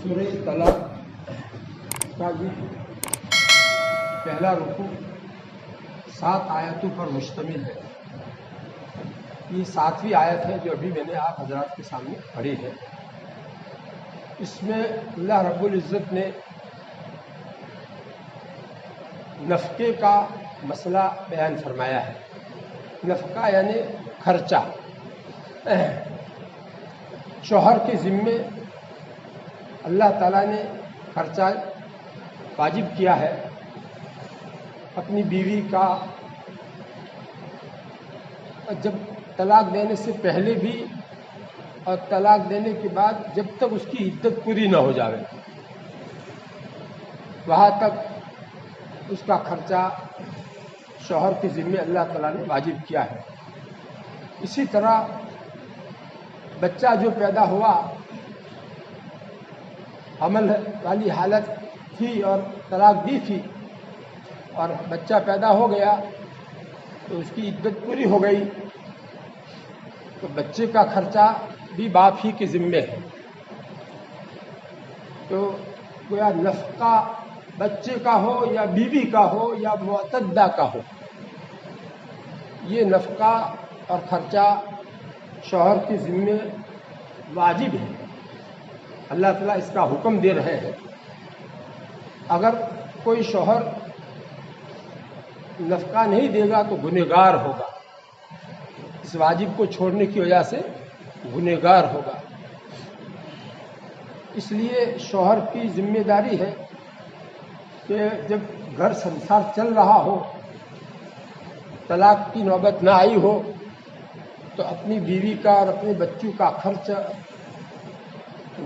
سورہ طلاق کا یہ پہلا رکوع 7 آیتوں پر مشتمل ہے۔ یہ 7ویں آیت ہے جو ابھی میں نے آپ حضرات کے سامنے پڑھی ہے۔ اس میں اللہ رب العزت نے نفقے کا مسئلہ بیان فرمایا ہے۔ نفقہ یعنی خرچہ، شوہر کے ذمے اللہ تعالیٰ نے خرچہ واجب کیا ہے اپنی بیوی کا، جب طلاق دینے سے پہلے بھی اور طلاق دینے کے بعد جب تک اس کی عدت پوری نہ ہو جاوے وہاں تک اس کا خرچہ شوہر کے ذمے اللہ تعالیٰ نے واجب کیا ہے۔ اسی طرح بچہ جو پیدا ہوا، حمل والی حالت تھی اور طلاق دی تھی اور بچہ پیدا ہو گیا تو اس کی عدت پوری ہو گئی، تو بچے کا خرچہ بھی باپ ہی کے ذمے ہے۔ تو گویا نفقہ بچے کا ہو یا بیوی کا ہو یا معتدہ کا ہو، یہ نفقہ اور خرچہ شوہر کے ذمے واجب ہے۔ اللہ تعالیٰ اس کا حکم دے رہے ہیں۔ اگر کوئی شوہر نفقہ نہیں دے گا تو گنہگار ہوگا، اس واجب کو چھوڑنے کی وجہ سے گنہگار ہوگا۔ اس لیے شوہر کی ذمہ داری ہے کہ جب گھر سنسار چل رہا ہو، طلاق کی نوبت نہ آئی ہو، تو اپنی بیوی کا اور اپنے بچوں کا خرچ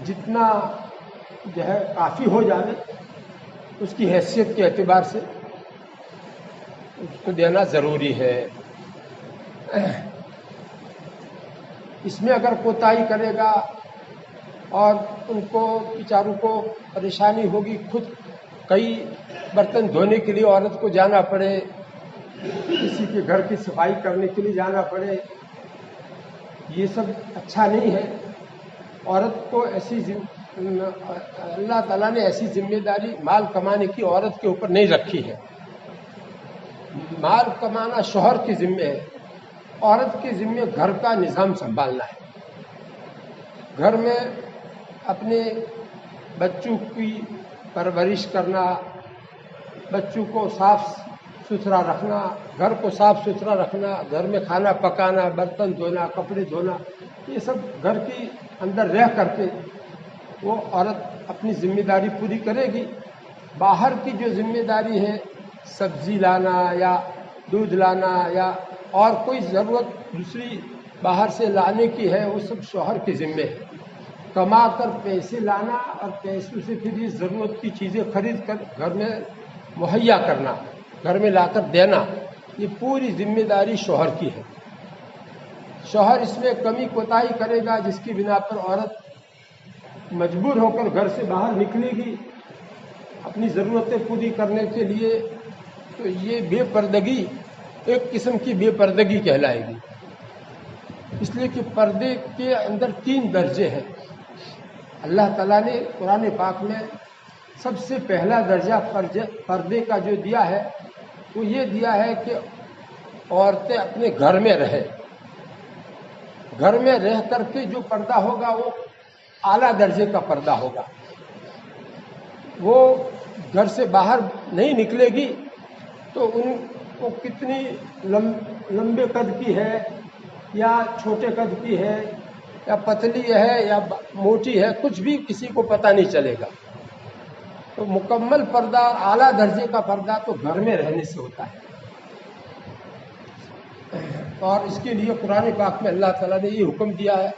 جتنا جو ہے کافی ہو جائے اس کی حیثیت کے اعتبار سے اس کو دینا ضروری ہے۔ اس میں اگر کوتاہی کرے گا اور ان کو بیچاروں کو پریشانی ہوگی، خود کئی برتن دھونے کے لیے عورت کو جانا پڑے، کسی کے گھر کی صفائی کرنے کے لیے جانا پڑے، یہ سب اچھا نہیں ہے۔ عورت کو اللہ تعالیٰ نے ایسی ذمہ داری مال کمانے کی عورت کے اوپر نہیں رکھی ہے۔ مال کمانا شوہر کے ذمے ہے، عورت کے ذمے گھر کا نظام سنبھالنا ہے، گھر میں اپنے بچوں کی پرورش کرنا، بچوں کو صاف ستھرا رکھنا، گھر کو صاف ستھرا رکھنا، گھر میں کھانا پکانا، برتن دھونا، کپڑے دھونا، یہ سب گھر کی اندر رہ کر کے وہ عورت اپنی ذمہ داری پوری کرے گی۔ باہر کی جو ذمہ داری ہے، سبزی لانا یا دودھ لانا یا اور کوئی ضرورت دوسری باہر سے لانے کی ہے، وہ سب شوہر کے ذمے ہے۔ کما کر پیسے لانا اور پیسوں سے پھر یہ ضرورت کی چیزیں خرید کر گھر میں مہیا کرنا، گھر میں لا کر دینا، یہ پوری ذمہ داری شوہر کی ہے۔ شوہر اس میں کمی کوتاہی کرے گا جس کی بنا پر عورت مجبور ہو کر گھر سے باہر نکلے گی اپنی ضرورتیں پوری کرنے کے لیے، تو یہ بے پردگی ایک قسم کی بے پردگی کہلائے گی۔ اس لیے کہ پردے کے اندر 3 درجے ہیں۔ اللہ تعالیٰ نے قرآن پاک میں سب سے پہلا درجہ پردے کا جو دیا ہے وہ یہ دیا ہے کہ عورتیں اپنے گھر میں رہیں، گھر میں رہ کر کے جو پردہ ہوگا وہ اعلیٰ درجے کا پردہ ہوگا۔ وہ گھر سے باہر نہیں نکلے گی تو ان کو کتنی لمبے قد کی ہے یا چھوٹے قد کی ہے یا پتلی ہے یا موٹی ہے، کچھ بھی کسی کو پتہ نہیں چلے گا۔ تو مکمل پردہ، اعلیٰ درجے کا پردہ تو گھر میں رہنے سے ہوتا ہے۔ اور اس کے لیے قرآن پاک میں اللہ تعالیٰ نے یہ حکم دیا ہے،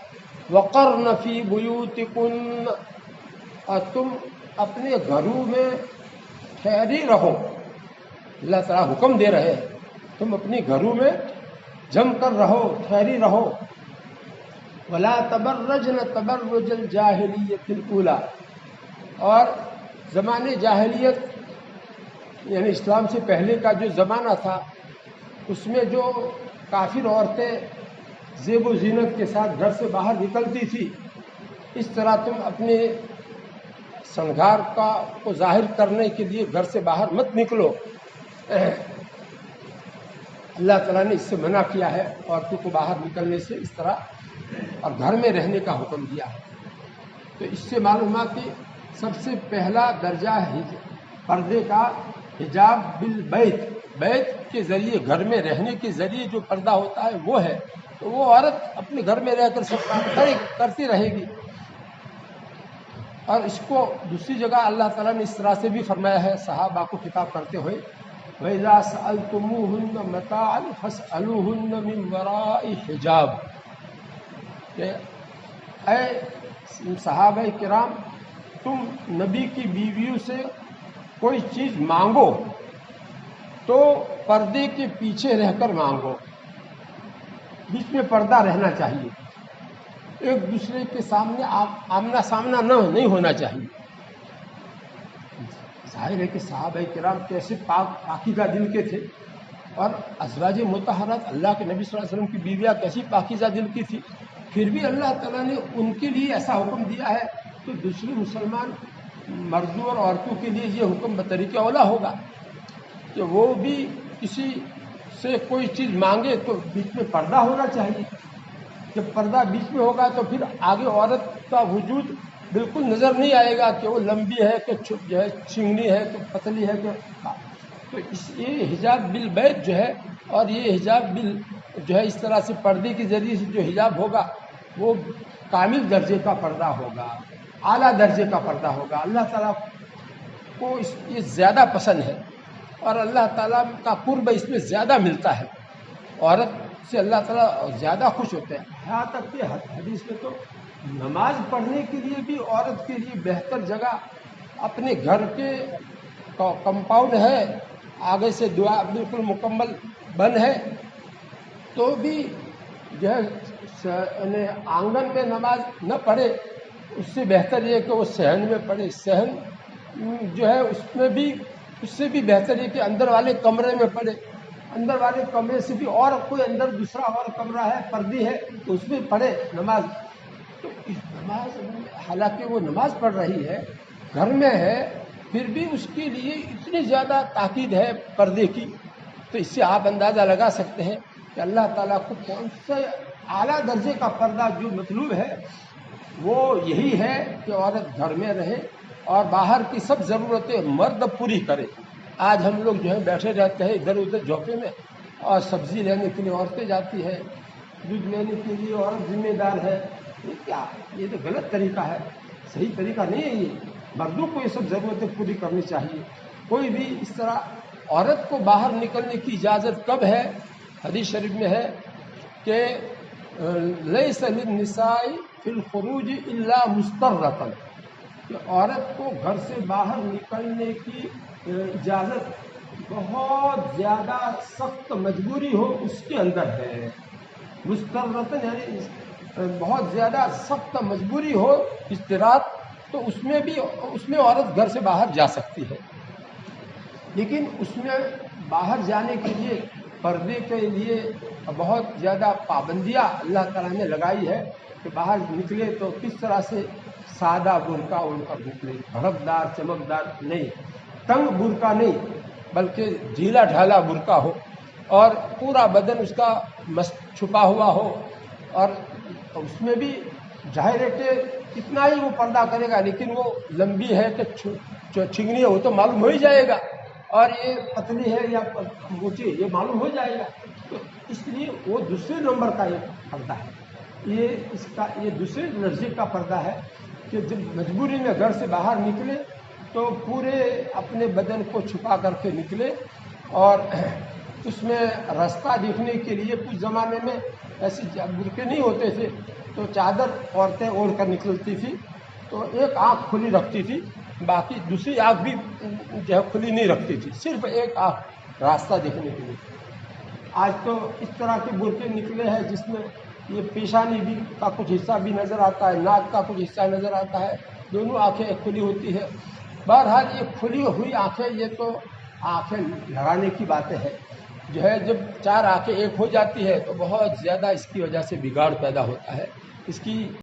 وَقَرْنَ فِي بُيُوتِكُنَّ، اور تم اپنے گھروں میں ٹھہری رہو۔ اللہ تعالیٰ حکم دے رہے ہیں تم اپنے گھروں میں جم کر رہو، ٹھہری رہو۔ وَلَا تَبَرَّجْنَ تَبَرُّجَ الْجَاهِلِيَّةِ الْأُولَىٰ، اور زمانے جاہلیت یعنی اسلام سے پہلے کا جو زمانہ تھا اس میں جو کافر عورتیں زیب و زینت کے ساتھ گھر سے باہر نکلتی تھی، اس طرح تم اپنے श्रृंगार को जाहिर करने के लिए घर से बाहर मत निकलो। अल्लाह ताला ने इससे मना किया है औरतों को बाहर निकलने से इस तरह, और घर में रहने का हुक्म दिया है। तो इससे मालूम हुआ कि सबसे पहला दर्जा है पर्दे का हिजाब बिल बैत, बैत के जरिए, घर में रहने के जरिए जो पर्दा होता है वो है। तो वो औरत अपने घर में रहकर सब काम करती रहेगी। और इसको दूसरी जगह अल्लाह ताला ने इस तरह से भी फरमाया है सहाबा को खिताब करते हुए, वइज़ा सअलतुमूहुन्ना मताअन फस्अलूहुन्ना मिन वराइ हिजाब, कि ऐ सहाबाए किराम, तुम नबी की बीवियों से कोई चीज़ मांगो तो पर्दे के पीछे रहकर मांगो, बीच में पर्दा रहना चाहिए, एक दूसरे के सामने आमना सामना नहीं होना चाहिए। जाहिर है कि सहाबाए किराम कैसे पाकीज़ा दिल के थे, और अज़वाज मुतहहरात अल्लाह के नबी सल्लल्लाहु अलैहि वसल्लम की बीवियाँ कैसी पाकीज़ा दिल की थी, फिर भी अल्लाह ताला ने उनके लिए ऐसा हुक्म दिया है। तो दूसरे मुसलमान मर्दों और औरतों के लिए ये हुक्म बतरीके औला होगा कि वो भी किसी से कोई चीज़ मांगे तो बीच में पर्दा होना चाहिए। जब पर्दा बीच में होगा तो फिर आगे औरत का वजूद बिल्कुल नज़र नहीं आएगा कि वो लंबी है कि जो है चिंगनी है कि पतली है कि। तो ये हिजाब बिल बैत जो है, और ये हिजाब बिल जो है इस तरह से पर्दे के ज़रिए से जो हिजाब होगा वो कामिल दर्जे का पर्दा होगा, आला दर्जे का पर्दा होगा। अल्लाह ताला को ये ज़्यादा पसंद है और अल्लाह ताला का कुर्ब इसमें ज़्यादा मिलता है। औरत से अल्लाह ताला ज़्यादा खुश होते हैं। यहाँ तक कि हदीस में तो नमाज पढ़ने के लिए भी औरत के लिए बेहतर जगह अपने घर के कंपाउंड है, आगे से दुआ बिल्कुल मुकम्मल बंद है, तो भी जो है आंगन में नमाज न पढ़े, उससे बेहतर ये कि वो सहन में पढ़े। सहन जो है उसमें भी, उससे भी बेहतर ये कि अंदर वाले कमरे में पढ़े। अंदर वाले कमरे से भी और कोई अंदर दूसरा और कमरा है, पर्दी है, तो उसमें पढ़े नमाज। तो इस नमाज, हालांकि वो नमाज पढ़ रही है, घर में है, फिर भी उसके लिए इतनी ज़्यादा ताकीद है पर्दे की। तो इससे आप अंदाज़ा लगा सकते हैं कि अल्लाह ताला को कौन सा आला दर्जे का पर्दा जो मतलूब है वो यही है कि औरत घर में रहे और बाहर की सब ज़रूरतें मर्द पूरी करे। आज हम लोग जो है बैठे रहते हैं इधर उधर झोंके में, और सब्ज़ी लेने के लिए औरतें जाती है, दूध लेने के लिए औरत जिम्मेदार है। ये क्या, ये तो गलत तरीका है, सही तरीका नहीं है ये। मर्दों को ये सब ज़रूरतें पूरी करनी चाहिए। कोई भी इस तरह औरत को बाहर निकलने की इजाज़त कब है? हदीस शरीफ में है कि लैसा लिन्निसाई फिल खुरूज इल्ला मुस्तर्रतन, कि औरत को घर से बाहर निकलने की इजाज़त बहुत ज़्यादा सख्त मजबूरी हो उसके अंदर है। मुस्तर्रतन यानी बहुत ज़्यादा सख्त मजबूरी हो, इस्तिरात, तो उसमें औरत घर से बाहर जा सकती है। लेकिन उसमें बाहर जाने के लिए पर्दे के लिए बहुत ज़्यादा पाबंदियाँ अल्लाह ताला ने लगाई है कि बाहर निकले तो किस तरह से सादा बुर्का ओढ़कर निकले, भड़कदार चमकदार नहीं, तंग बुर्का नहीं, बल्कि ढीला ढाला बुर्का हो और पूरा बदन उसका छुपा हुआ हो। और उसमें भी जाहिर है कि कितना ही वो पर्दा करेगा, लेकिन वो लंबी है कि छिंगनी है वो तो मालूम हो ही जाएगा, और ये पतली है या मोटी ये मालूम हो जाएगा। तो इसलिए वो दूसरे नंबर का ये पर्दा है, ये दूसरे दर्जे का पर्दा है कि जब मजबूरी में घर से बाहर निकले तो पूरे अपने बदन को छुपा करके निकले। और उसमें रास्ता देखने के लिए कुछ ज़माने में ऐसे बुरके नहीं होते थे, तो चादर औरतें ओढ़ कर निकलती थी, तो एक आँख खुली रखती थी, बाकी दूसरी आँख भी जो है खुली नहीं रखती थी, सिर्फ एक आँख रास्ता देखने के लिए। आज तो इस तरह के बुरके निकले हैं जिसमें ये पेशानी भी का कुछ हिस्सा भी नज़र आता है, नाक का कुछ हिस्सा नज़र आता है, दोनों आँखें खुली होती है। बहरहाल ये खुली हुई आँखें, ये तो आँखें लगाने की बातें हैं। जो है जब चार आँखें एक हो जाती है तो बहुत ज़्यादा इसकी वजह से बिगाड़ पैदा होता है। इसकी